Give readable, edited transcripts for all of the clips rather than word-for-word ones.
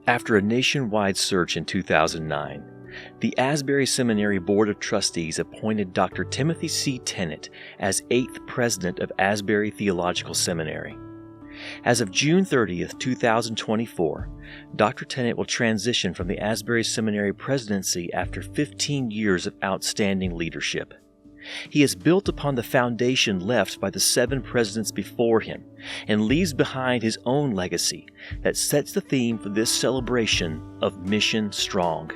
After a nationwide search in 2009, the Asbury Seminary Board of Trustees appointed Dr. Timothy C. Tennent as 8th President of Asbury Theological Seminary. As of June 30th, 2024, Dr. Tennent will transition from the Asbury Seminary presidency after 15 years of outstanding leadership. He has built upon the foundation left by the 7 presidents before him and leaves behind his own legacy that sets the theme for this celebration of Mission Strong.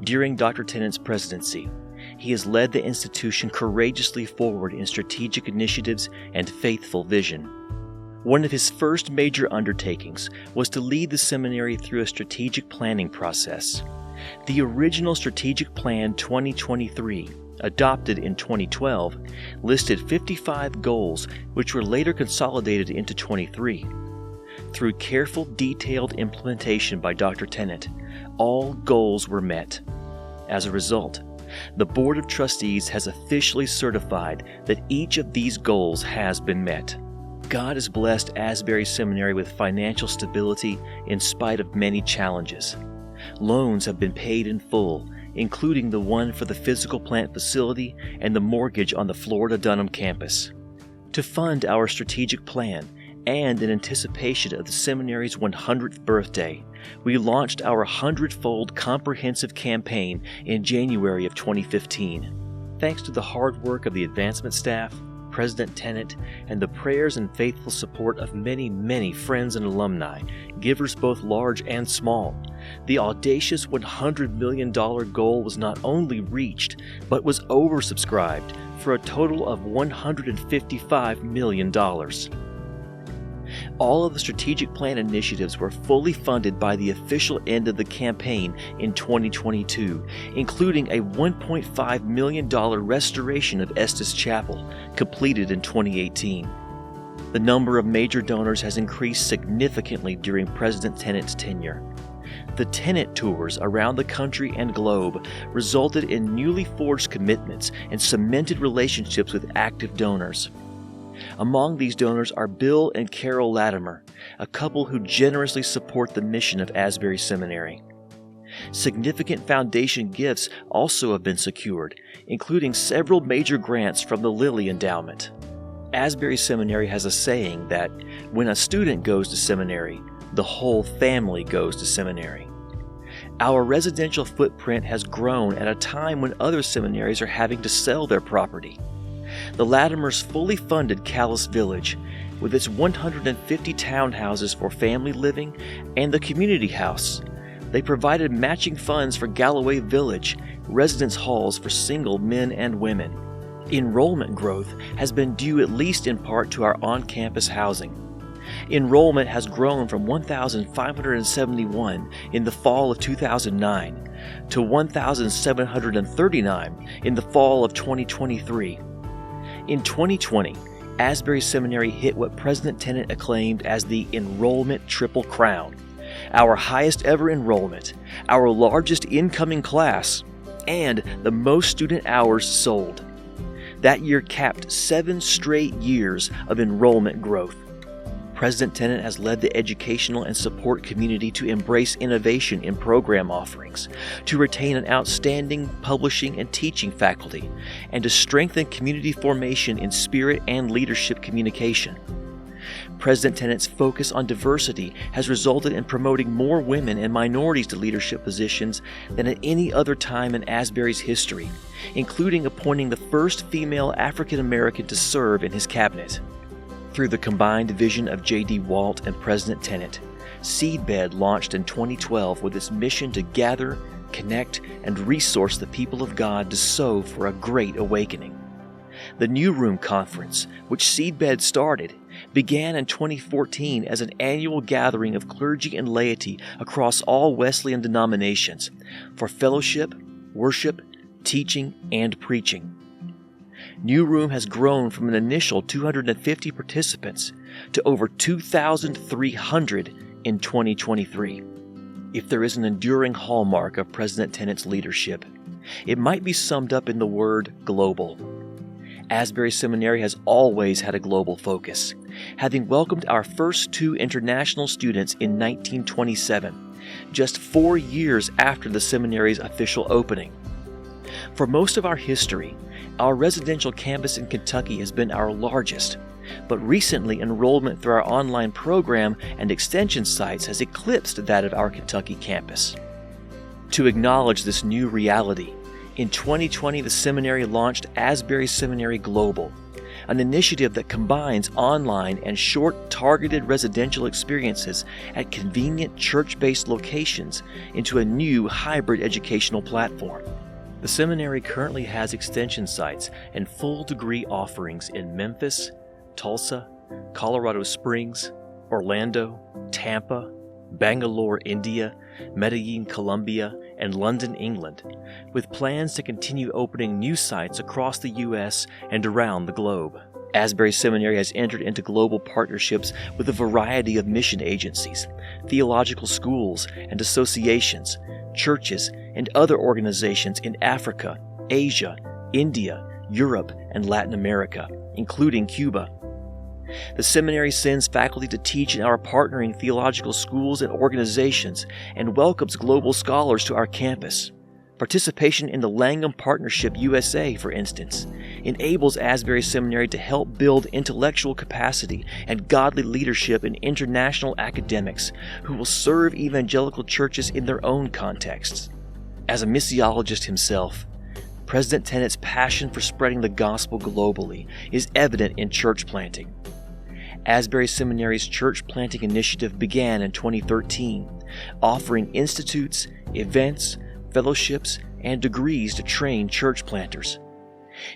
During Dr. Tennent's presidency, he has led the institution courageously forward in strategic initiatives and faithful vision. One of his first major undertakings was to lead the seminary through a strategic planning process. The original Strategic Plan 2023, adopted in 2012, listed 55 goals which were later consolidated into 23. Through careful, detailed implementation by Dr. Tennent, all goals were met. As a result, the Board of Trustees has officially certified that each of these goals has been met. God has blessed Asbury Seminary with financial stability in spite of many challenges. Loans have been paid in full, including the one for the physical plant facility and the mortgage on the Florida Dunham campus. To fund our strategic plan, and in anticipation of the seminary's 100th birthday, we launched our 100-fold comprehensive campaign in January of 2015. Thanks to the hard work of the advancement staff, President Tennent, and the prayers and faithful support of many, many friends and alumni, givers both large and small, the audacious $100 million goal was not only reached, but was oversubscribed for a total of $155 million. All of the strategic plan initiatives were fully funded by the official end of the campaign in 2022, including a $1.5 million restoration of Estes Chapel, completed in 2018. The number of major donors has increased significantly during President Tennent's tenure. The Tennent tours around the country and globe resulted in newly forged commitments and cemented relationships with active donors. Among these donors are Bill and Carol Latimer, a couple who generously support the mission of Asbury Seminary. Significant foundation gifts also have been secured, including several major grants from the Lilly Endowment. Asbury Seminary has a saying that when a student goes to seminary, the whole family goes to seminary. Our residential footprint has grown at a time when other seminaries are having to sell their property. The Latimers fully funded Callis Village, with its 150 townhouses for family living and the community house. They provided matching funds for Galloway Village, residence halls for single men and women. Enrollment growth has been due at least in part to our on-campus housing. Enrollment has grown from 1,571 in the fall of 2009 to 1,739 in the fall of 2023. In 2020, Asbury Seminary hit what President Tennent acclaimed as the Enrollment Triple Crown: our highest ever enrollment, our largest incoming class, and the most student hours sold. That year capped 7 straight years of enrollment growth. President Tennent has led the educational and support community to embrace innovation in program offerings, to retain an outstanding publishing and teaching faculty, and to strengthen community formation in spirit and leadership communication. President Tennent's focus on diversity has resulted in promoting more women and minorities to leadership positions than at any other time in Asbury's history, including appointing the first female African American to serve in his cabinet. Through the combined vision of J.D. Walt and President Tennent, Seedbed launched in 2012 with its mission to gather, connect, and resource the people of God to sow for a great awakening. The New Room Conference, which Seedbed started, began in 2014 as an annual gathering of clergy and laity across all Wesleyan denominations for fellowship, worship, teaching, and preaching. New Room has grown from an initial 250 participants to over 2,300 in 2023. If there is an enduring hallmark of President Tennent's leadership, it might be summed up in the word global. Asbury Seminary has always had a global focus, having welcomed our first 2 international students in 1927 just 4 years after the seminary's official opening. For most of our history, our residential campus in Kentucky has been our largest, but recently enrollment through our online program and extension sites has eclipsed that of our Kentucky campus. To acknowledge this new reality, in 2020 the seminary launched Asbury Seminary Global, an initiative that combines online and short, targeted residential experiences at convenient church-based locations into a new hybrid educational platform. The seminary currently has extension sites and full degree offerings in Memphis, Tulsa, Colorado Springs, Orlando, Tampa, Bangalore, India, Medellin, Colombia, and London, England, with plans to continue opening new sites across the U.S. and around the globe. Asbury Seminary has entered into global partnerships with a variety of mission agencies, theological schools and associations, churches, and other organizations in Africa, Asia, India, Europe, and Latin America, including Cuba. The seminary sends faculty to teach in our partnering theological schools and organizations and welcomes global scholars to our campus. Participation in the Langham Partnership USA, for instance, enables Asbury Seminary to help build intellectual capacity and godly leadership in international academics who will serve evangelical churches in their own contexts. As a missiologist himself, President Tennent's passion for spreading the gospel globally is evident in church planting. Asbury Seminary's church planting initiative began in 2013, offering institutes, events, fellowships, and degrees to train church planters.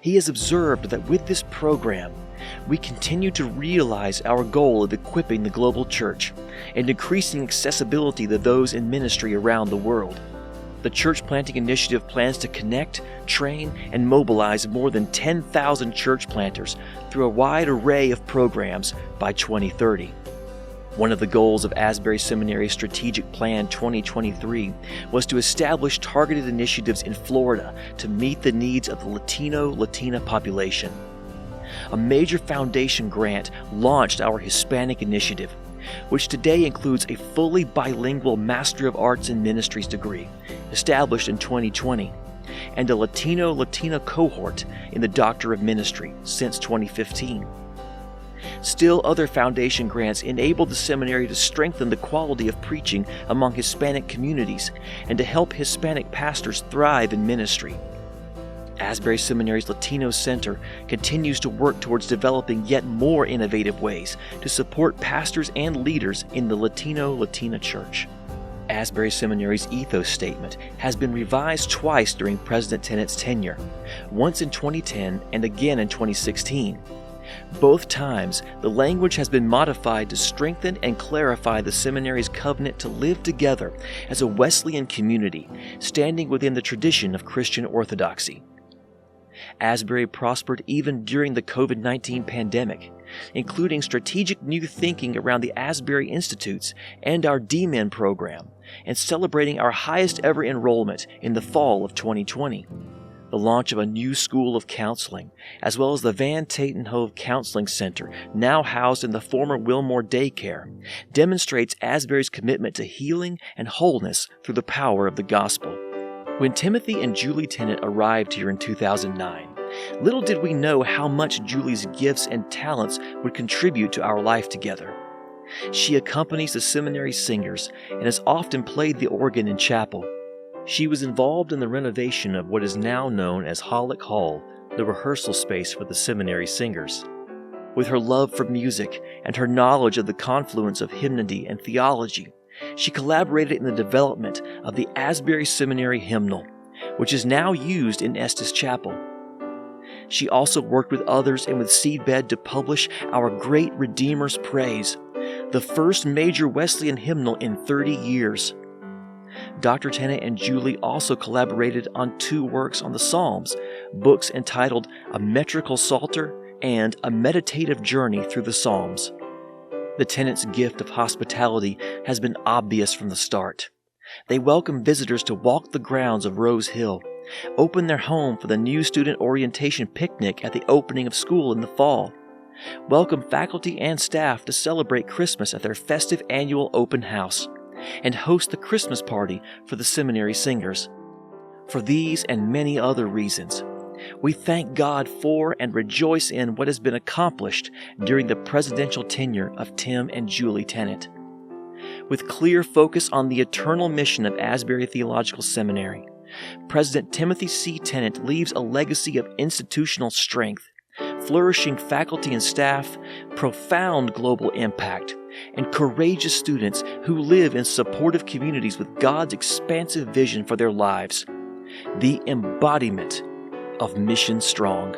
He has observed that with this program, we continue to realize our goal of equipping the global church and increasing accessibility to those in ministry around the world. The church planting initiative plans to connect, train, and mobilize more than 10,000 church planters through a wide array of programs by 2030. One of the goals of Asbury Seminary's Strategic Plan 2023 was to establish targeted initiatives in Florida to meet the needs of the Latina population. A major foundation grant launched our Hispanic initiative, which today includes a fully bilingual Master of Arts in Ministries degree, established in 2020, and a Latina cohort in the Doctor of Ministry since 2015. Still, other foundation grants enabled the seminary to strengthen the quality of preaching among Hispanic communities and to help Hispanic pastors thrive in ministry. Asbury Seminary's Latino Center continues to work towards developing yet more innovative ways to support pastors and leaders in the Latina church. Asbury Seminary's ethos statement has been revised twice during President Tennent's tenure, once in 2010 and again in 2016. Both times, the language has been modified to strengthen and clarify the seminary's covenant to live together as a Wesleyan community, standing within the tradition of Christian orthodoxy. Asbury prospered even during the COVID-19 pandemic, including strategic new thinking around the Asbury Institutes and our D-Min program, and celebrating our highest ever enrollment in the fall of 2020. The launch of a new school of counseling, as well as the Van Tatenhove Counseling Center, now housed in the former Wilmore Daycare, demonstrates Asbury's commitment to healing and wholeness through the power of the gospel. When Timothy and Julie Tennent arrived here in 2009, little did we know how much Julie's gifts and talents would contribute to our life together. She accompanies the seminary singers and has often played the organ in chapel. She was involved in the renovation of what is now known as Hollick Hall, the rehearsal space for the seminary singers. With her love for music and her knowledge of the confluence of hymnody and theology, she collaborated in the development of the Asbury Seminary hymnal, which is now used in Estes Chapel. She also worked with others and with Seedbed to publish Our Great Redeemer's Praise, the first major Wesleyan hymnal in 30 years. Dr. Tennent and Julie also collaborated on 2 works on the Psalms, books entitled A Metrical Psalter and A Meditative Journey Through the Psalms. The Tennents' gift of hospitality has been obvious from the start. They welcome visitors to walk the grounds of Rose Hill, open their home for the new student orientation picnic at the opening of school in the fall, welcome faculty and staff to celebrate Christmas at their festive annual open house, and host the Christmas party for the seminary singers. For these and many other reasons, we thank God for and rejoice in what has been accomplished during the presidential tenure of Tim and Julie Tennent. With clear focus on the eternal mission of Asbury Theological Seminary, President Timothy C. Tennent leaves a legacy of institutional strength, flourishing faculty and staff, profound global impact, and courageous students who live in supportive communities with God's expansive vision for their lives, the embodiment of Mission Strong.